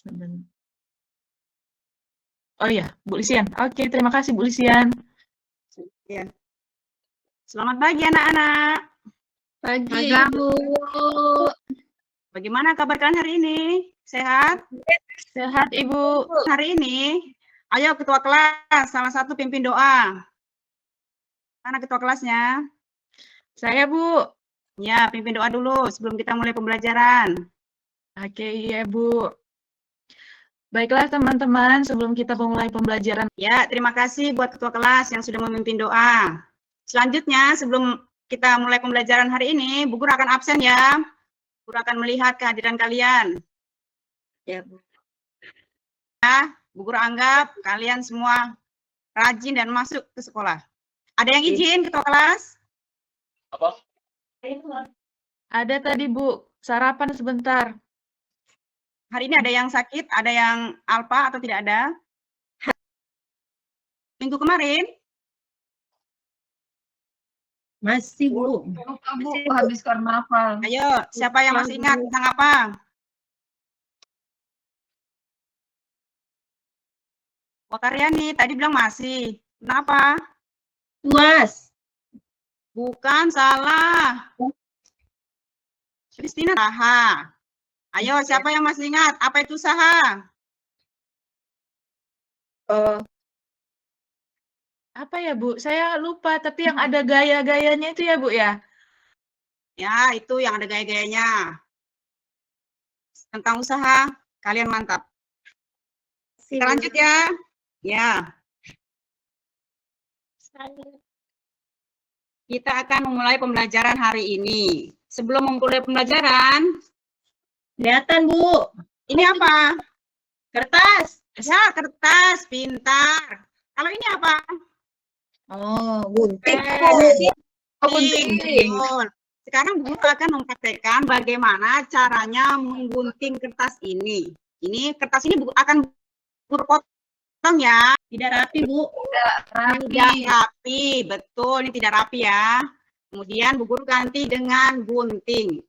Oh iya, Bu Lisian. Oke, terima kasih Bu Lisian. Ya. Selamat pagi anak-anak. Pagi, Bu. Bagaimana kabar kalian hari ini? Sehat? Sehat, Ibu. Hari ini, ayo ketua kelas, salah satu pimpin doa. Mana ketua kelasnya? Saya, Bu. Ya, pimpin doa dulu sebelum kita mulai pembelajaran. Oke, iya, Bu. Baiklah, teman-teman, sebelum kita memulai pembelajaran. Ya, terima kasih buat ketua kelas yang sudah memimpin doa. Selanjutnya, sebelum kita mulai pembelajaran hari ini, Bu Guru akan absen ya. Bu Guru akan melihat kehadiran kalian. Ya, Bu. Ya, Bu Guru anggap kalian semua rajin dan masuk ke sekolah. Ada yang izin ketua kelas? Apa? Ada tadi, Bu. Sarapan sebentar. Hari ini ada yang sakit, ada yang alpa atau tidak ada? Minggu kemarin? Masih, Bu. Bu, habis karnaval. Ayo, siapa yang masih ingat tentang apa? Wakaryani tadi bilang masih. Kenapa? Tuas. Bukan, salah. Kristina Saha. Ayo, siapa yang masih ingat? Apa itu Saha? Apa ya, Bu? Saya lupa, tapi yang ada gaya-gayanya itu ya, Bu, ya? Ya, itu yang ada gaya-gayanya. Tentang usaha, kalian mantap. Kita lanjut ya. Ya. Kita akan memulai pembelajaran hari ini. Sebelum memulai pembelajaran, Kelihatan, Bu. ini apa? Kertas. Ya, kertas, pintar. Kalau ini apa? Oh, gunting. Gunting. Sekarang Bu Guru akan mempraktekkan bagaimana caranya menggunting kertas ini. Ini kertas ini akan Bu Guru potong ya. Tidak rapi, Bu. Tidak rapi, betul. Ini tidak rapi ya. Kemudian Bu Guru ganti dengan gunting.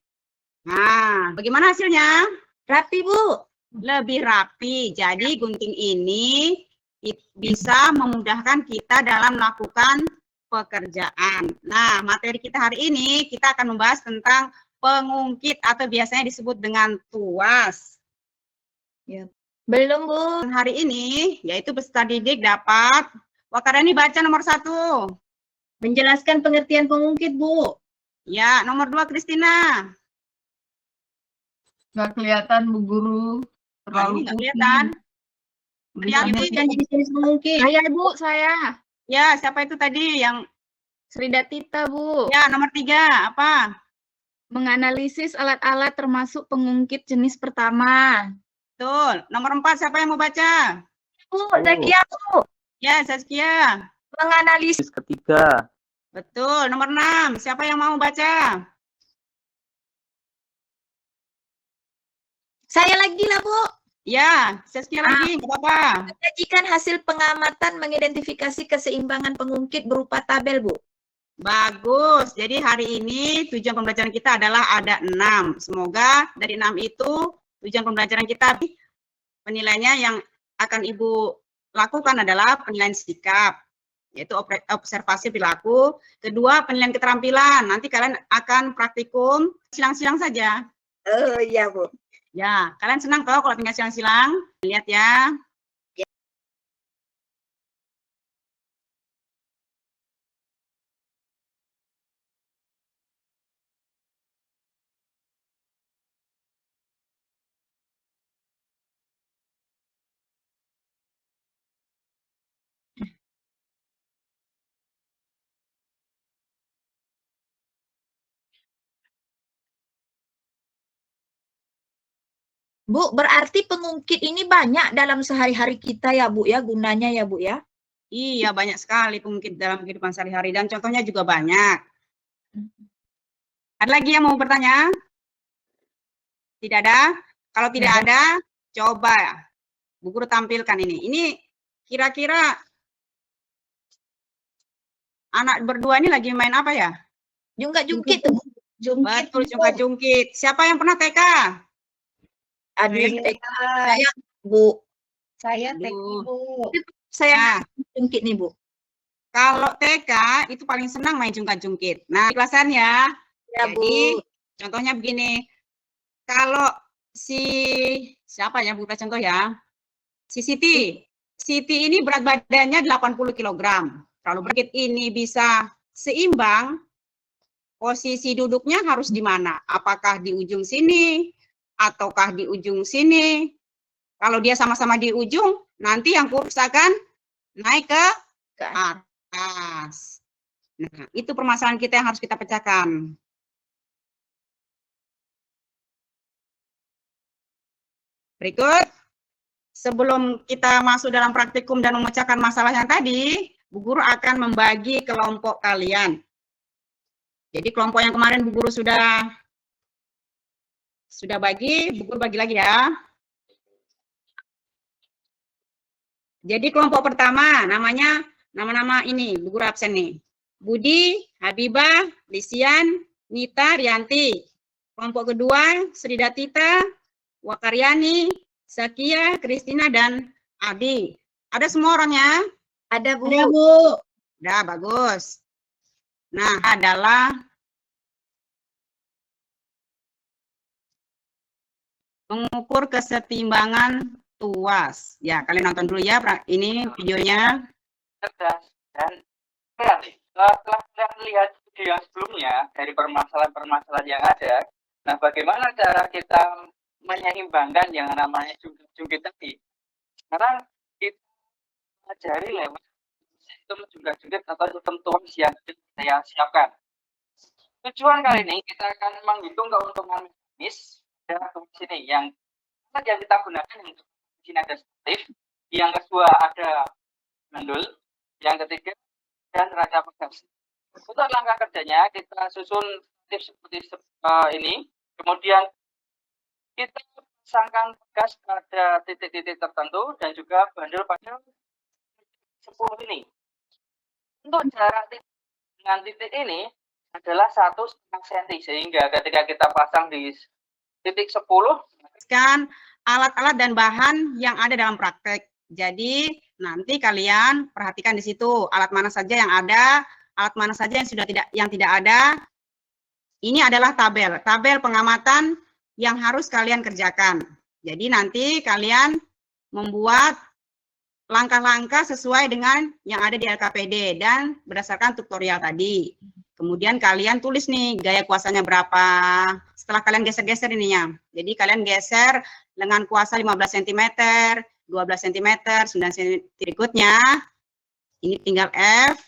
Nah, bagaimana hasilnya? Rapi, Bu. Lebih rapi. Jadi gunting ini bisa memudahkan kita dalam melakukan pekerjaan. Nah, materi kita hari ini kita akan membahas tentang pengungkit atau biasanya disebut dengan tuas. Ya. Belum, Bu. Hari ini yaitu peserta didik dapat Wakaryani baca nomor 1. Menjelaskan pengertian pengungkit, Bu. Ya, nomor 2 Kristina. Nggak kelihatan, Bu Guru. Terlalu Nggak putih. kelihatan. Menyebutkan jenis-jenis pengungkit. Saya, Bu, saya. Ya, siapa itu tadi yang Srida Tita, Bu. ya nomor 3 apa? Menganalisis alat-alat termasuk pengungkit jenis pertama. Betul. Nomor 4 siapa yang mau baca? Bu, Zakia, Bu. Ya, Saskia. Menganalisis. Ketiga. Betul. Nomor 6 siapa yang mau baca? Saya lagi lah, Bu. Ya, Saskia lagi, nggak apa-apa. Menyajikan hasil pengamatan mengidentifikasi keseimbangan pengungkit berupa tabel, Bu. Bagus. Jadi hari ini tujuan pembelajaran kita adalah ada 6. Semoga dari 6 itu tujuan pembelajaran kita penilaiannya yang akan Ibu lakukan adalah penilaian sikap, yaitu observasi perilaku. Kedua, penilaian keterampilan. Nanti kalian akan praktikum silang-silang saja. Oh iya, Bu. Ya, kalian senang toh kalau tinggal silang-silang? Lihat ya. Bu, berarti pengungkit ini banyak dalam sehari-hari kita ya, Bu, ya, gunanya ya, Bu, ya? Iya, banyak sekali pengungkit dalam kehidupan sehari-hari dan contohnya juga banyak. Ada lagi yang mau bertanya? Tidak ada? Kalau tidak ada, coba Bu Guru tampilkan ini. Ini kira-kira anak berdua ini lagi main apa ya? Jungkat-jungkit tuh, Bu. Betul, jungkat-jungkit. Siapa yang pernah TK? Aduh, Saya Bu. Saya Aduh. teknik, Bu. Saya Nah, jungkit nih, Bu. kalau TK itu paling senang main jungkat-jungkit. Nah, kelasan ya. Ya, Jadi, Bu. contohnya begini. Kalau siapa ya, bukan contoh ya. Si Siti. Siti ini berat badannya 80 kg. Kalau berat ini bisa seimbang, posisi duduknya harus di mana? Apakah di ujung sini ataukah di ujung sini? Kalau dia sama-sama di ujung, nanti yang kurus akan naik ke atas. Nah, itu permasalahan kita yang harus kita pecahkan. Berikut, sebelum kita masuk dalam praktikum dan memecahkan masalah yang tadi, Bu Guru akan membagi kelompok kalian. Jadi kelompok yang kemarin Bu Guru sudah bagi, Bu Guru bagi lagi ya. Jadi kelompok pertama namanya nama-nama ini, Bu Guru absen nih. Budi, Habibah, Lisian, Nita, Rianti. Kelompok kedua Sri Datita, Wakaryani, Sakia, Kristina, dan Adi. Ada semua orangnya? Ada, Bu. Ada, Bu. Udah, bagus. Nah, adalah mengukur kesetimbangan tuas. Ya, kalian nonton dulu ya ini videonya. Cerdas dan kreatif. Setelah kalian lihat video yang sebelumnya dari permasalahan-permasalahan yang ada, nah bagaimana cara kita menyeimbangkan yang namanya jungkit tadi? Sekarang kita pelajari lewat sistem jungkit atau sistem tuas yang saya siapkan. Tujuan kali ini kita akan menghitung keuntungan mekanis dari tuas ini. Yang kita gunakan yang di sini ada sportif, yang kedua ada gandul, yang ketiga dan raja pegas. Untuk langkah kerjanya kita susun tips seperti ini, kemudian kita pasangkan pegas pada titik-titik tertentu dan juga bandul pada 10 ini. Untuk jarak dengan titik ini adalah 1,5 cm, sehingga ketika kita pasang di titik 10 kan alat-alat dan bahan yang ada dalam praktek. Jadi nanti kalian perhatikan di situ alat mana saja yang ada, alat mana saja yang tidak ada. Ini adalah tabel pengamatan yang harus kalian kerjakan. Jadi nanti kalian membuat langkah-langkah sesuai dengan yang ada di LKPD dan berdasarkan tutorial tadi. Kemudian kalian tulis nih gaya kuasanya berapa. Setelah kalian geser-geser ininya. Jadi kalian geser lengan kuasa 15 cm, 12 cm, 9 cm berikutnya. Ini tinggal F.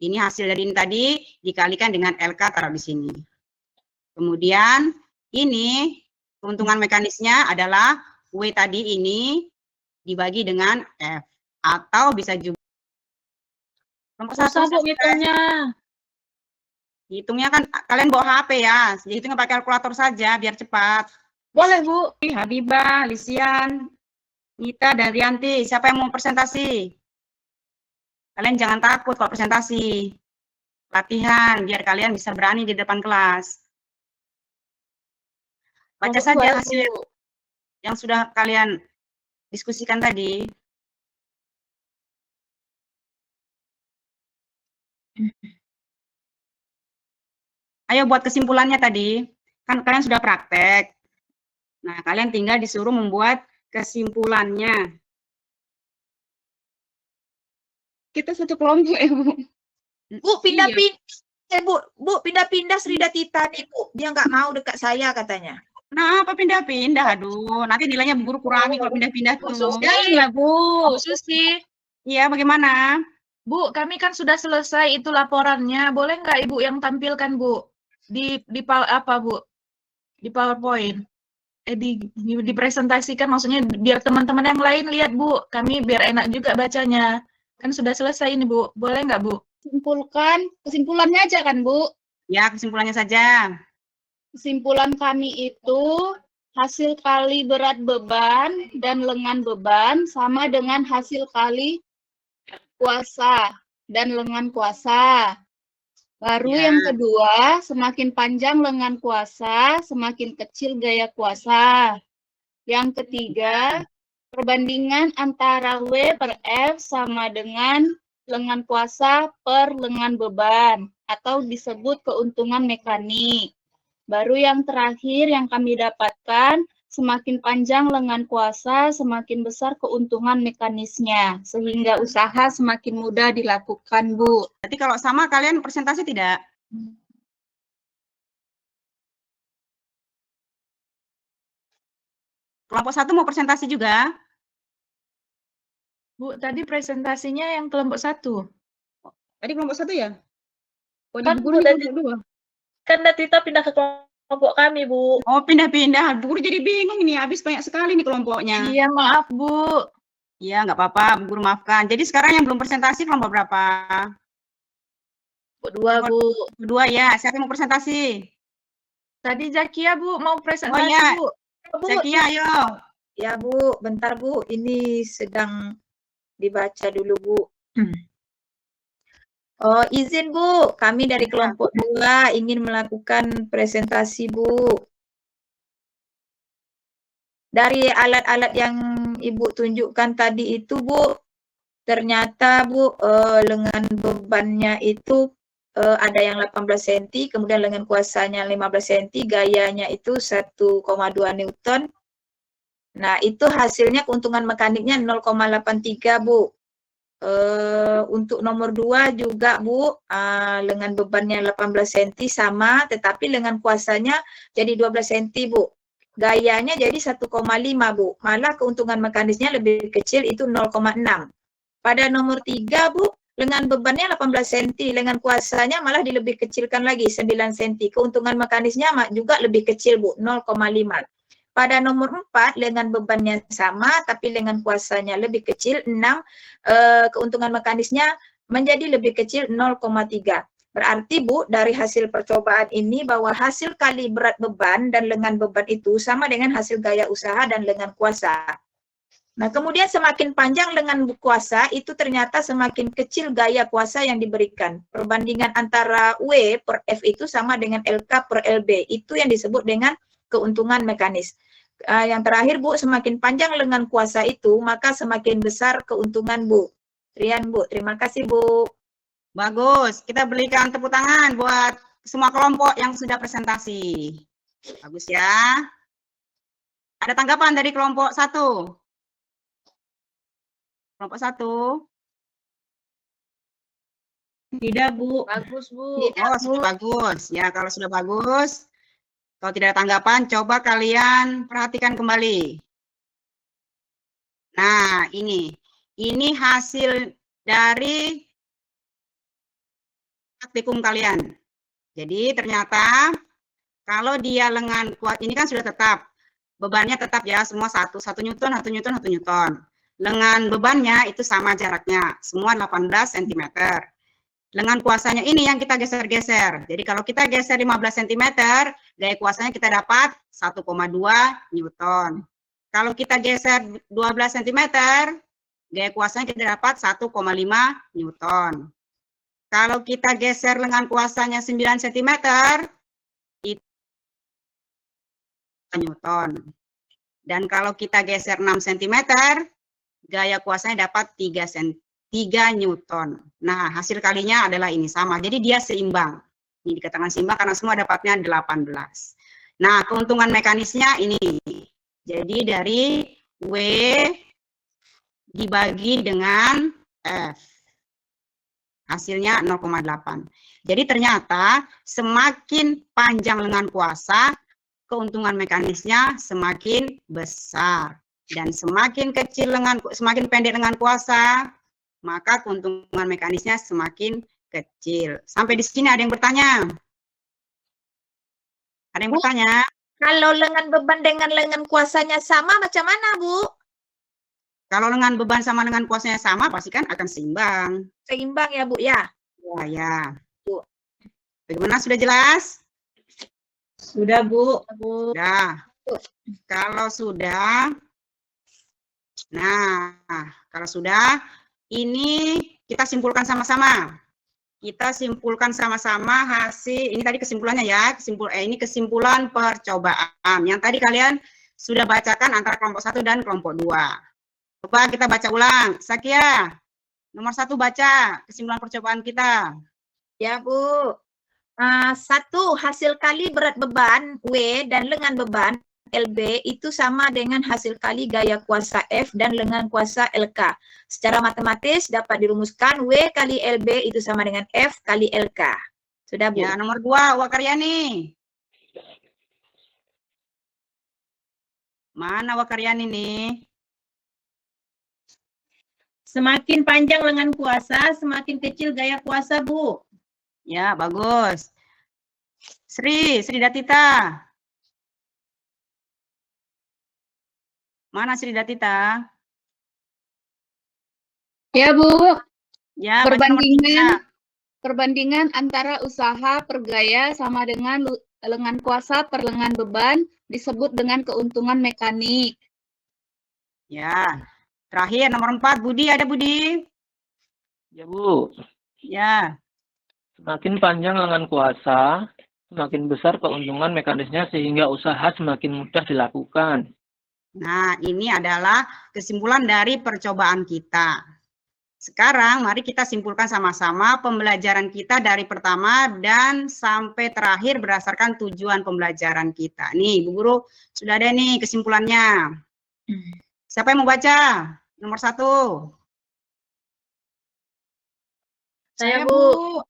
Ini hasil dari ini tadi dikalikan dengan LK taruh di sini. Kemudian ini keuntungan mekanisnya adalah W tadi ini dibagi dengan F. Atau bisa juga nomor 1 hitungnya kan kalian bawa HP ya, jadi hitungnya pakai kalkulator saja biar cepat. Boleh, Bu. Habibah, Lisian, Nita, dan Rianti, siapa yang mau presentasi? Kalian jangan takut kalau presentasi. Latihan biar kalian bisa berani di depan kelas. Baca saja hasil yang sudah kalian diskusikan tadi. Ayo buat kesimpulannya tadi. Kan kalian sudah praktek. Nah, kalian tinggal disuruh membuat kesimpulannya. Kita satu kelompok ya, Bu. Bu, pindah-pindah. Bu, pindah-pindah Sri Datita nih, Bu. Dia nggak mau dekat saya katanya. Nah, apa pindah-pindah? Aduh, nanti nilainya Bu Guru kurangi kalau pindah-pindah tuh. Iya, Bu. Susi. Iya, bagaimana? Bu, kami kan sudah selesai itu laporannya. Boleh nggak Ibu yang tampilkan, Bu? Di apa, Bu? Di PowerPoint. Dipresentasikan, maksudnya biar teman-teman yang lain lihat, Bu. Kami biar enak juga bacanya. Kan sudah selesai ini, Bu. Boleh nggak, Bu? Kesimpulannya aja kan, Bu? Ya, kesimpulannya saja. Kesimpulan kami itu hasil kali berat beban dan lengan beban sama dengan hasil kali kuasa dan lengan kuasa. Baru Ya. yang kedua, semakin panjang lengan kuasa, semakin kecil gaya kuasa. Yang ketiga, Perbandingan antara W per F sama dengan lengan kuasa per lengan beban atau disebut keuntungan mekanik. Baru yang terakhir yang kami dapatkan, semakin panjang lengan kuasa, semakin besar keuntungan mekanisnya, sehingga usaha semakin mudah dilakukan, Bu. Berarti kalau sama kalian presentasi tidak? Kelompok 1 mau presentasi juga? Bu, tadi presentasinya yang kelompok 1. Tadi kelompok 1 ya? Oh, di Kan, Bu Guru Bu, tadi- kelompok 2. Kan Natita pindah ke kelompok kami, Bu. Oh, pindah-pindah. Bu Guru jadi bingung ini, habis banyak sekali nih kelompoknya. Iya, maaf, Bu. Iya, nggak apa-apa, Bu Guru maafkan. Jadi sekarang yang belum presentasi kelompok berapa? Kelompok 2, Bu. Kedua ya, siapa yang mau presentasi? Tadi Zakia, Bu, mau presentasi, Oh, iya. Bu. Bu, Zakia, ayo. ya Bu, bentar Bu, ini sedang dibaca dulu Bu. Oh, izin Bu, kami dari kelompok 2 ingin melakukan presentasi Bu. Dari alat-alat yang Ibu tunjukkan tadi itu Bu, ternyata Bu lengan bebannya itu ada yang 18 cm, kemudian lengan kuasanya 15 cm, gayanya itu 1,2 Newton. Nah, itu hasilnya keuntungan mekaniknya 0,83 Bu. Untuk nomor 2 juga Bu, lengan bebannya 18 cm sama, tetapi lengan kuasanya jadi 12 cm Bu. Gayanya jadi 1,5 Bu. Malah keuntungan mekanisnya lebih kecil itu 0,6. Pada nomor 3 Bu, lengan bebannya 18 cm, lengan kuasanya malah dilebih kecilkan lagi 9 cm. Keuntungan mekanisnya juga lebih kecil Bu, 0,5. Pada nomor 4, lengan bebannya sama, tapi lengan kuasanya lebih kecil, 6. Keuntungan mekanisnya menjadi lebih kecil, 0,3. Berarti Bu, dari hasil percobaan ini bahwa hasil kali berat beban dan lengan beban itu sama dengan hasil gaya usaha dan lengan kuasa. Nah, kemudian semakin panjang lengan kuasa, itu ternyata semakin kecil gaya kuasa yang diberikan. Perbandingan antara W per F itu sama dengan LK per LB. Itu yang disebut dengan keuntungan mekanis. Yang terakhir Bu, semakin panjang lengan kuasa itu, maka semakin besar keuntungan Bu. Rian Bu, terima kasih Bu. Bagus, kita berikan tepuk tangan buat semua kelompok yang sudah presentasi. Bagus ya. Ada tanggapan dari kelompok 1? Kelompok 1? Tidak, Bu. Bagus, Bu. Oh, sudah bagus. Ya, kalau sudah bagus, kalau tidak ada tanggapan, coba kalian perhatikan kembali. Nah, ini hasil dari praktikum kalian. Jadi ternyata kalau dia lengan kuat, ini kan sudah tetap. Bebannya tetap ya, semua 1 Newton, 1 Newton, 1 Newton. Lengan bebannya itu sama jaraknya, semua 18 cm. Lengan kuasanya ini yang kita geser-geser. Jadi kalau kita geser 15 cm, gaya kuasanya kita dapat 1,2 Newton. Kalau kita geser 12 cm, gaya kuasanya kita dapat 1,5 Newton. Kalau kita geser lengan kuasanya 9 cm, itu Newton. Dan kalau kita geser 6 cm, gaya kuasanya dapat 3 Newton. Nah, hasil kalinya adalah ini sama. Jadi dia seimbang. Ini dikatakan seimbang karena semua dapatnya 18. Nah, keuntungan mekanisnya ini. Jadi dari W dibagi dengan F. Hasilnya 0,8. Jadi ternyata semakin panjang lengan kuasa, keuntungan mekanisnya semakin besar. Dan semakin pendek lengan kuasa, maka keuntungan mekanisnya semakin kecil. Sampai di sini ada yang bertanya? Ada yang bertanya? Kalau lengan beban dengan lengan kuasanya sama, macam mana Bu? Kalau lengan beban sama lengan kuasanya sama, pasti kan akan seimbang. Seimbang ya Bu ya? Ya. Bagaimana, sudah jelas? Sudah, Bu. Sudah. Kalau sudah, nah, kalau sudah, ini kita simpulkan sama-sama. Kita simpulkan sama-sama hasil, ini tadi kesimpulannya ya, ini kesimpulan percobaan. Yang tadi kalian sudah bacakan antara kelompok 1 dan kelompok 2. Coba kita baca ulang. Sakia, nomor 1 baca kesimpulan percobaan kita. Ya, Bu. 1. Hasil kali berat beban W dan lengan beban LB itu sama dengan hasil kali gaya kuasa F dan lengan kuasa LK. Secara matematis dapat dirumuskan W kali LB itu sama dengan F kali LK. Sudah, Bu? Ya, nomor 2, Wakaryani. Mana Wakaryani nih? Semakin panjang lengan kuasa, semakin kecil gaya kuasa, Bu. Ya, bagus. Sri Datita. Mana Sri Datita? Ya, Bu. Ya, baca nomor 3. Perbandingan antara usaha per gaya sama dengan lengan kuasa per lengan beban disebut dengan keuntungan mekanik. Ya. Terakhir nomor 4, Budi, ada Budi? Ya, Bu. Ya. Semakin panjang lengan kuasa, semakin besar keuntungan mekanisnya sehingga usaha semakin mudah dilakukan. Nah, ini adalah kesimpulan dari percobaan kita. Sekarang mari kita simpulkan sama-sama pembelajaran kita dari pertama dan sampai terakhir berdasarkan tujuan pembelajaran kita. Nih, Bu Guru, sudah ada nih kesimpulannya. Siapa yang mau baca? Nomor 1. Saya, Bu.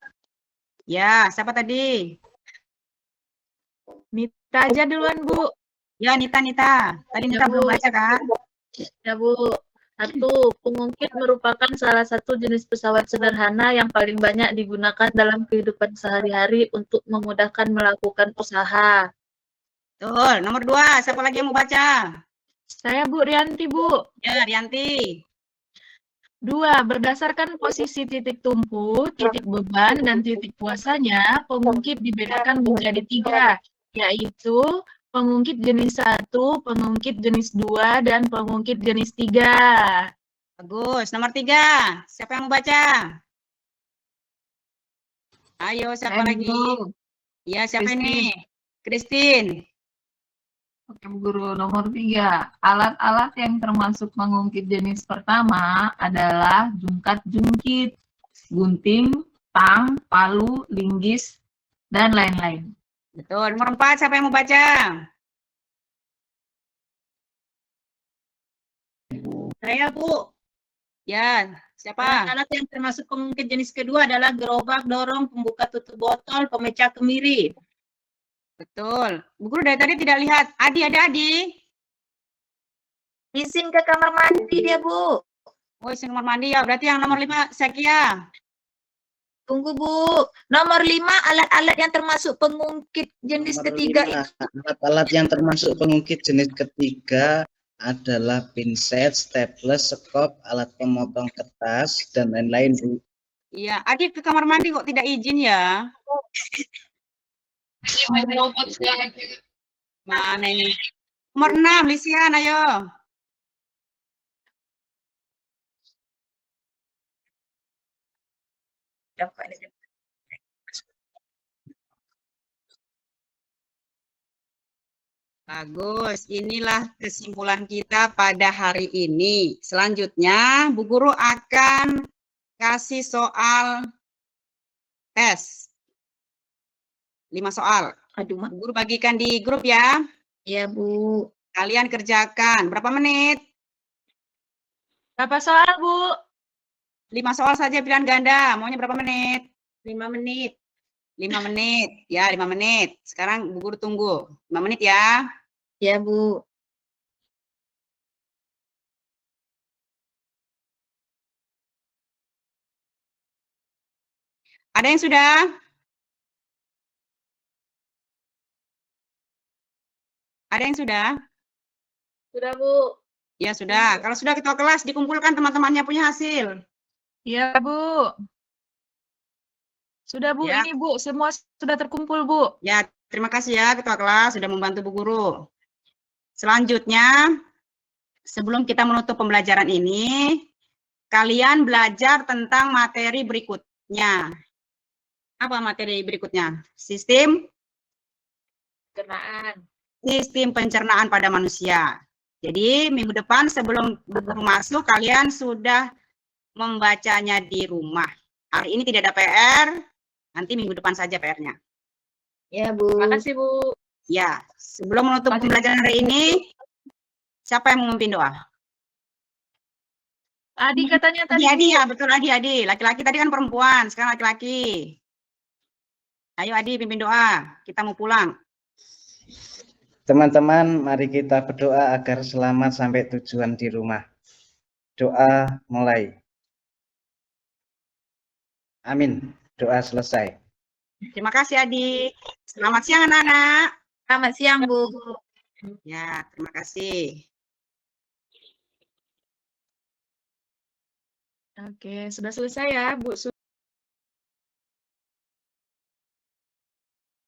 Ya, siapa tadi? Nita aja duluan, Bu. Ya, Nita. Tadi Nita belum baca kan? Ya, Bu. 1. Pengungkit merupakan salah satu jenis pesawat sederhana yang paling banyak digunakan dalam kehidupan sehari-hari untuk memudahkan melakukan usaha. Betul. Nomor 2, siapa lagi yang mau baca? Saya, Bu Rianti, Bu. Ya, Rianti. 2. Berdasarkan posisi titik tumpu, titik beban, dan titik kuasanya, pengungkit dibedakan menjadi 3, yaitu pengungkit jenis 1, pengungkit jenis 2, dan pengungkit jenis 3. Bagus. Nomor 3, siapa yang mau baca? Ayo, siapa lagi? Ya, siapa ini? Christine. Oke, Bu Guru. Nomor 3. Alat-alat yang termasuk pengungkit jenis pertama adalah jungkat-jungkit, gunting, tang, palu, linggis, dan lain-lain. Betul. Nomor 4, siapa yang mau baca? Saya, Bu. Ya, siapa? Alat yang termasuk pengungkit jenis kedua adalah gerobak, dorong, pembuka tutup botol, pemecah kemiri. Betul. Bu Guru dari tadi tidak lihat. Adi, ada Adi? Izin ke kamar mandi dia, Bu. Oh, isi nomor mandi ya. Berarti yang nomor 5, Sakia. Tunggu, Bu. Nomor 5, alat-alat yang termasuk pengungkit jenis Nomor ketiga 5, itu. alat-alat yang termasuk pengungkit jenis ketiga adalah pinset, staples, sekop, alat pemotong kertas, dan lain-lain, Bu. Iya, Adi ke kamar mandi kok tidak izin ya? Mana ini? Nomor 6, Lisian, ayo. Bagus, inilah kesimpulan kita pada hari ini. Selanjutnya, Bu Guru akan kasih soal tes. 5 soal. Aduh, Bu Guru bagikan di grup ya. ya, Bu. Kalian kerjakan. Berapa menit? Berapa soal, Bu? 5 soal saja pilihan ganda. Maunya berapa menit? 5 menit. 5 menit. Ya, 5 menit. Sekarang Bu Guru tunggu. 5 menit ya. Ya, Bu. Ada yang sudah? Ada yang sudah? Sudah, Bu. Ya, sudah. Kalau sudah ketua kelas dikumpulkan teman-temannya punya hasil. Iya, Bu. Sudah, Bu. Ya. Ini, Bu. Semua sudah terkumpul, Bu. Ya, terima kasih ya ketua kelas sudah membantu Bu Guru. Selanjutnya, sebelum kita menutup pembelajaran ini, kalian belajar tentang materi berikutnya. Apa materi berikutnya? Sistem Pencernaan. pencernaan pada manusia. Jadi minggu depan sebelum guru masuk, kalian sudah membacanya di rumah. Hari ini tidak ada PR, nanti minggu depan saja PR-nya. Ya, Bu. Terima kasih, Bu. Ya, sebelum menutup pembelajaran hari ini, siapa yang memimpin doa? Adi katanya tadi. Adi, ya betul Adi. Laki-laki tadi kan perempuan, sekarang laki-laki. Ayo Adi pimpin doa, kita mau pulang. Teman-teman, mari kita berdoa agar selamat sampai tujuan di rumah. Doa mulai. Amin. Doa selesai. Terima kasih Adi. Selamat siang anak-anak. Selamat siang, Bu. Ya, terima kasih. Oke, sudah selesai ya, Bu Su.